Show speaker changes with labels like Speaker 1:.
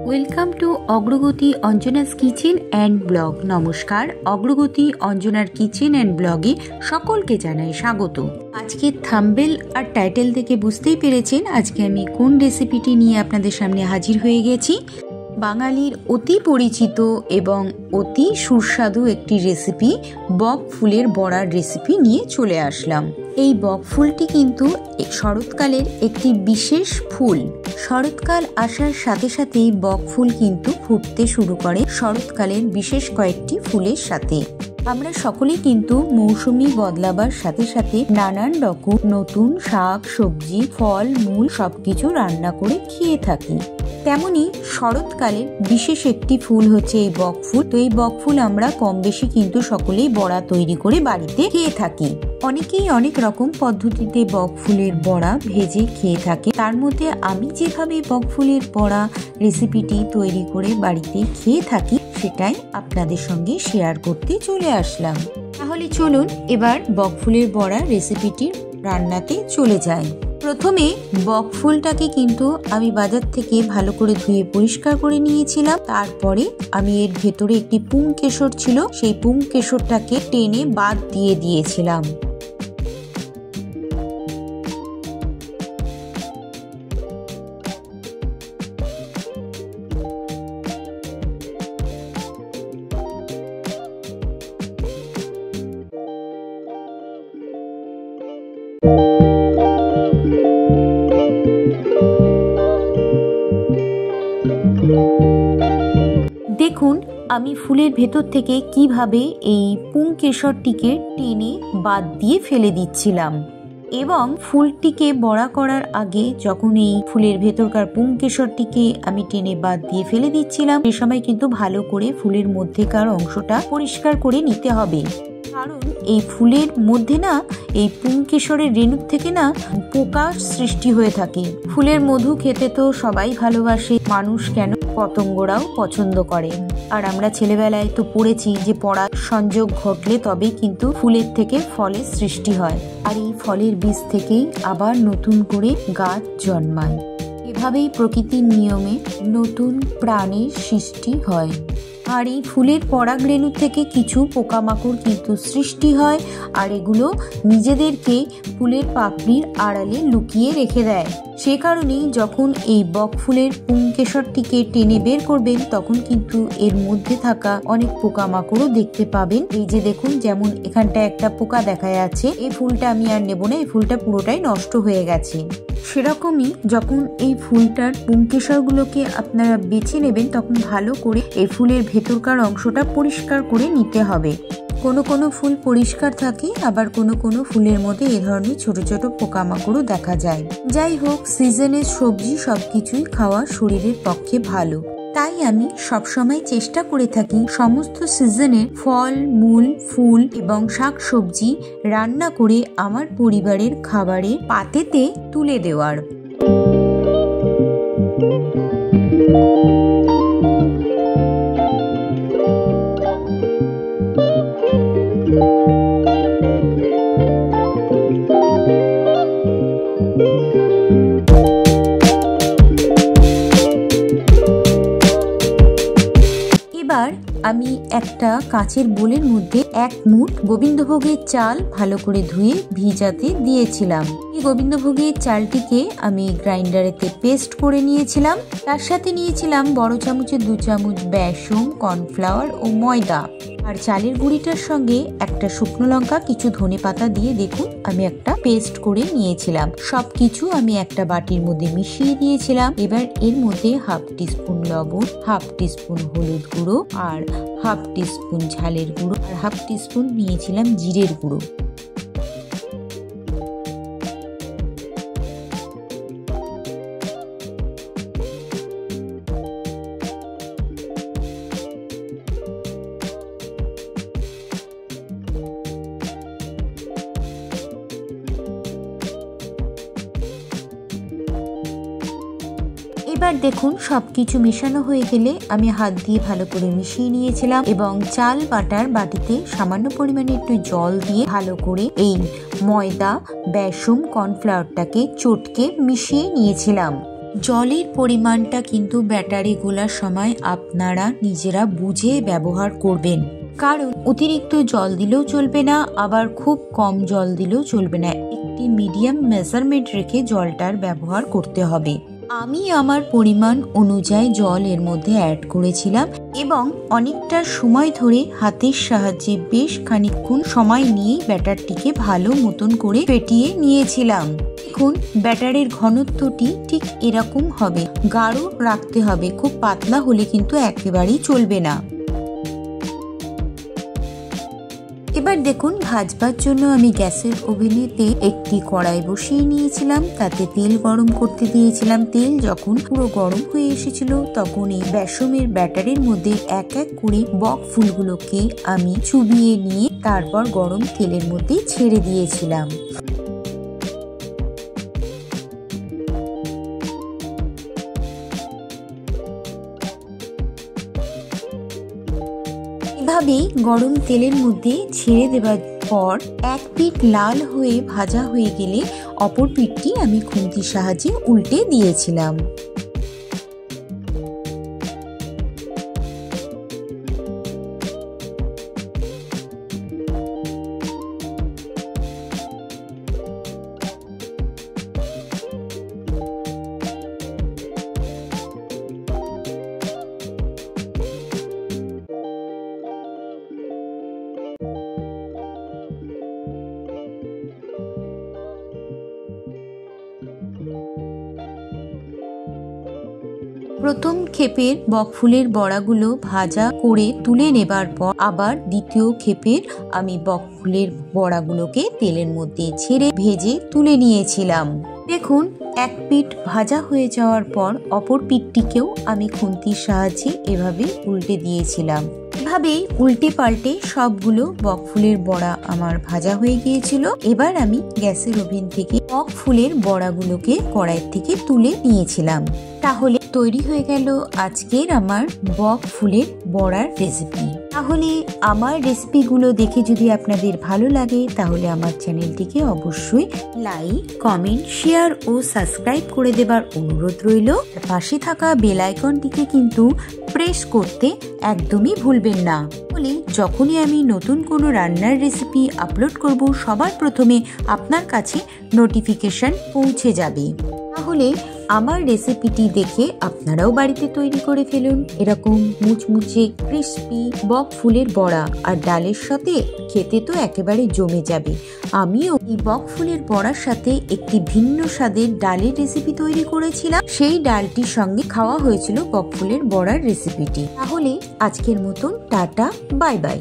Speaker 1: Welcome to অগ্রগতি Anjana's kitchen and blog. নমস্কার, অগ্রগতি অঞ্জনার কিচেন অ্যান্ড ব্লগে সকলকে জানাই স্বাগত। আজকে থাম্বনেল আর টাইটেল থেকে বুঝতেই পেরেছেন আজকে আমি কোন রেসিপিটি নিয়ে আপনাদের সামনে হাজির হয়ে গেছি। বাঙালির অতি পরিচিত এবং অতি সুস্বাদু একটি রেসিপি, বক ফুলের বড়ার রেসিপি নিয়ে চলে আসলাম। এই বক ফুলটি কিন্তু শরৎকালের একটি বিশেষ ফুল। শরৎকাল আসার সাথে সাথেই বক ফুল কিন্তু ফুটতে শুরু করে শরৎকালের বিশেষ কয়েকটি ফুলের সাথে। আমরা সকলেই কিন্তু মৌসুমি বদলাবার সাথে সাথে নানান রকম নতুন শাক সবজি ফল মূল সবকিছু রান্না করে খেয়ে থাকি। তেমনি শরৎকালের বিশেষ একটি ফুল হচ্ছে এই বক ফুল। তো এই বক ফুল আমরা কম বেশি কিন্তু সকলেই বড়া তৈরি করে বাড়িতে খেয়ে থাকি। অনেকেই অনেক রকম পদ্ধতিতে বক ফুলের বড়া ভেজে খেয়ে থাকে। তার মধ্যে আমি যেভাবে বক ফুলের বড়া রেসিপিটি তৈরি করে বাড়িতে খেয়ে থাকি সেটাই আপনাদের সঙ্গে শেয়ার করতে চলে আসলাম। তাহলে চলুন এবার বক ফুলের বড়া রেসিপিটির রান্নাতে চলে যাই। প্রথমে বক ফুলটাকে কিন্তু আমি বাজার থেকে ভালো করে ধুয়ে পরিষ্কার করে নিয়েছিলাম। তারপরে আমি এর ভেতরে একটি পুংকেশর ছিল, সেই পুংকেশরটাকে টেনে বাদ দিয়ে দিয়েছিলাম। দেখুন আমি ফুলের ভেতর থেকে কিভাবে এই পুংকেশরটিকে টেনে বাদ দিয়ে ফেলে দিচ্ছিলাম এবং ফুলটিকে বড়া করার আগে যখন এই ফুলের ভেতরকার পুংকেশরটিকে আমি টেনে বাদ দিয়ে ফেলে দিচ্ছিলাম সে সময় কিন্তু ভালো করে ফুলের মধ্যেকার অংশটা পরিষ্কার করে নিতে হবে। কারণ এই ফুলের মধ্যে না এই পুংকেশরের রেণুর থেকে না পোকার সৃষ্টি হয়ে থাকে। ফুলের মধু খেতে তো সবাই ভালোবাসে, মানুষ কেন পতঙ্গরাও পছন্দ করে। আর আমরা ছেলেবেলায় তো পড়েছি যে পরাগ সংযোগ ঘটলে তবেই কিন্তু ফুলের থেকে ফলের সৃষ্টি হয়, আর এই ফলের বীজ থেকেই আবার নতুন করে গাছ জন্মায়। এভাবেই প্রকৃতির নিয়মে নতুন প্রাণের সৃষ্টি হয়। আর এই ফুলের পরাগ রেণু থেকে কিছু পোকামাকড় কিন্তু সৃষ্টি হয়, আর এগুলো নিজেদেরকে ফুলের পাপড়ির আড়ালে লুকিয়ে রেখে দেয়। সে কারণেই যখন এই বক ফুলের পুংকেশরটিকে টেনে বের করবেন তখন কিন্তু এর মধ্যে থাকা অনেক পোকামাকড়ও দেখতে পাবেন। এই যে দেখুন, যেমন এখানটায় একটা পোকা দেখা যাচ্ছে, এই ফুলটা আমি আর নেব না, এই ফুলটা পুরোটাই নষ্ট হয়ে গেছে। সেরকমই যখন এই ফুলটার পুংকেশরগুলোকে আপনারা বেছে নেবেন তখন ভালো করে এই ফুলের ভেতরকার অংশটা পরিষ্কার করে নিতে হবে। কোনো কোনো ফুল পরিষ্কার থাকে, আবার কোনো কোনো ফুলের মধ্যে এ ধরনের ছোট ছোট পোকামাকড়ও দেখা যায়। যাই হোক, সিজনের সবজি সবকিছুই খাওয়া শরীরের পক্ষে ভালো। তাই আমি সবসময় চেষ্টা করে থাকি সমস্ত সিজনের ফল মূল ফুল এবং শাক সবজি রান্না করে আমার পরিবারের খাবারে পাতেতে তুলে দেওয়ার। এবার আমি একটা কাচের বোলের মধ্যে 1 মুঠ গোবিন্দভোগের চাল ভালো করে ধুয়ে ভিজাতে দিয়েছিলাম। এই গোবিন্দভোগের চালটিকে আমি গ্রাইন্ডারেতে পেস্ট করে নিয়েছিলাম। তার সাথে নিয়েছিলাম বড় চামচের 2 চামচ বেসন, কর্নফ্লাওয়ার ও ময়দা। আর চালের গুঁড়িটার সঙ্গে একটা শুকনো লঙ্কা, কিছু ধনেপাতা দিয়ে দেখুন আমি একটা পেস্ট করে নিয়েছিলাম। সবকিছু আমি একটা বাটির মধ্যে মিশিয়ে দিয়েছিলাম। এবার এর মধ্যে 1/2 টিস্পুন লবণ, 1/2 টিস্পুন হলুদ গুঁড়ো আর 1/2 টিস্পুন ঝালের গুঁড়ো আর 1/2 টিস্পুন নিয়েছিলাম জিরের গুঁড়ো। এবার দেখুন সবকিছু মেশানো হয়ে গেলে আমি হাত দিয়ে ভালো করে মিশিয়ে নিয়েছিলাম এবং চাল বাটার বাটিতে সামান্য পরিমাণে একটু জল দিয়ে ভালো করে এই ময়দা, বেসন, কর্নফ্লাওয়ারটাকে চটকে মিশিয়ে নিয়েছিলাম। জলের পরিমাণটা কিন্তু ব্যাটারি গোলার সময় আপনারা নিজেরা বুঝে ব্যবহার করবেন, কারণ অতিরিক্ত জল দিলেও চলবে না, আবার খুব কম জল দিলেও চলবে না। একটি মিডিয়াম মেজারমেন্ট রেখে জলটার ব্যবহার করতে হবে। আমি আমার পরিমাণ অনুযায়ী জল এর মধ্যে অ্যাড করেছিলাম এবং অনেকটা সময় ধরে হাতের সাহায্যে বেশ খানিকক্ষণ সময় নিয়ে ব্যাটারটিকে ভালো মতন করে ফেটিয়ে নিয়েছিলাম। দেখুন, ব্যাটারের ঘনত্বটি ঠিক এরকম হবে, গাঢ় রাখতে হবে, খুব পাতলা হলে কিন্তু একেবারেই চলবে না। এবার দেখুন, ভাজবার জন্য আমি গ্যাসের ওভেনেতে একটি কড়াই বসিয়ে নিয়েছিলাম, তাতে তেল গরম করতে দিয়েছিলাম। তেল যখন পুরো গরম হয়ে এসেছিল তখন এই বেসমের ব্যাটারের মধ্যে এক এক করে বক ফুলগুলোকে আমি চুবিয়ে নিয়ে তারপর গরম তেলের মধ্যে ছেড়ে দিয়েছিলাম। এভাবেই গরম তেলের মধ্যে ছেড়ে দেওয়ার পর এক পিঠ লাল হয়ে ভাজা হয়ে গেলে অপর পিঠটি আমি খুন্তির সাহায্যে উল্টে দিয়েছিলাম। প্রথম ক্ষেপের বকফুলের বড়াগুলো ভাজা করে তুলে নেবার পর আবার দ্বিতীয় ক্ষেপের আমি বকফুলের বড়াগুলোকে তেলের মধ্যে ছেড়ে ভেজে তুলে নিয়েছিলাম। দেখুন, এক পিঠ ভাজা হয়ে যাওয়ার পর অপর পিঠটিকেও আমি খুন্তির সাহায্যে এভাবে উল্টে দিয়েছিলাম। এভাবেই উল্টে পাল্টে সবগুলো বকফুলের বড়া আমার ভাজা হয়ে গিয়েছিল। এবার আমি গ্যাসের ওভেন থেকে বকফুলের বড়াগুলোকে কড়াইয়ের থেকে তুলে নিয়েছিলাম। তাহলে তৈরি হয়ে গেল আজকের আমার বকফুলের বড়ার রেসিপি। তাহলে আমার রেসিপিগুলো দেখে যদি আপনাদের ভালো লাগে তাহলে আমার চ্যানেলটিকে অবশ্যই লাইক, কমেন্ট, শেয়ার ও সাবস্ক্রাইব করে দেবার অনুরোধ রইল। পাশে থাকা বেল আইকনটিকে কিন্তু প্রেস করতে একদমই ভুলবেন না, বলে যখনই আমি নতুন কোনো রান্নার রেসিপি আপলোড করব সবার প্রথমে আপনার কাছে নোটিফিকেশন পৌঁছে যাবে। তাহলে আমার রেসিপিটি দেখে আপনারাও বাড়িতে তৈরি করে ফেলুন এরকম মুচমুচে ক্রিস্পি বকফুলের বড়া, আর ডালের সাথে খেতে তো একেবারে জমে যাবে। আমিও এই বকফুলের বড়ার সাথে একটি ভিন্ন স্বাদের ডালের রেসিপি তৈরি করেছিলাম, সেই ডালটির সঙ্গে খাওয়া হয়েছিল বকফুলের বড়ার রেসিপিটি। তাহলে আজকের মতন টাটা, বাই বাই।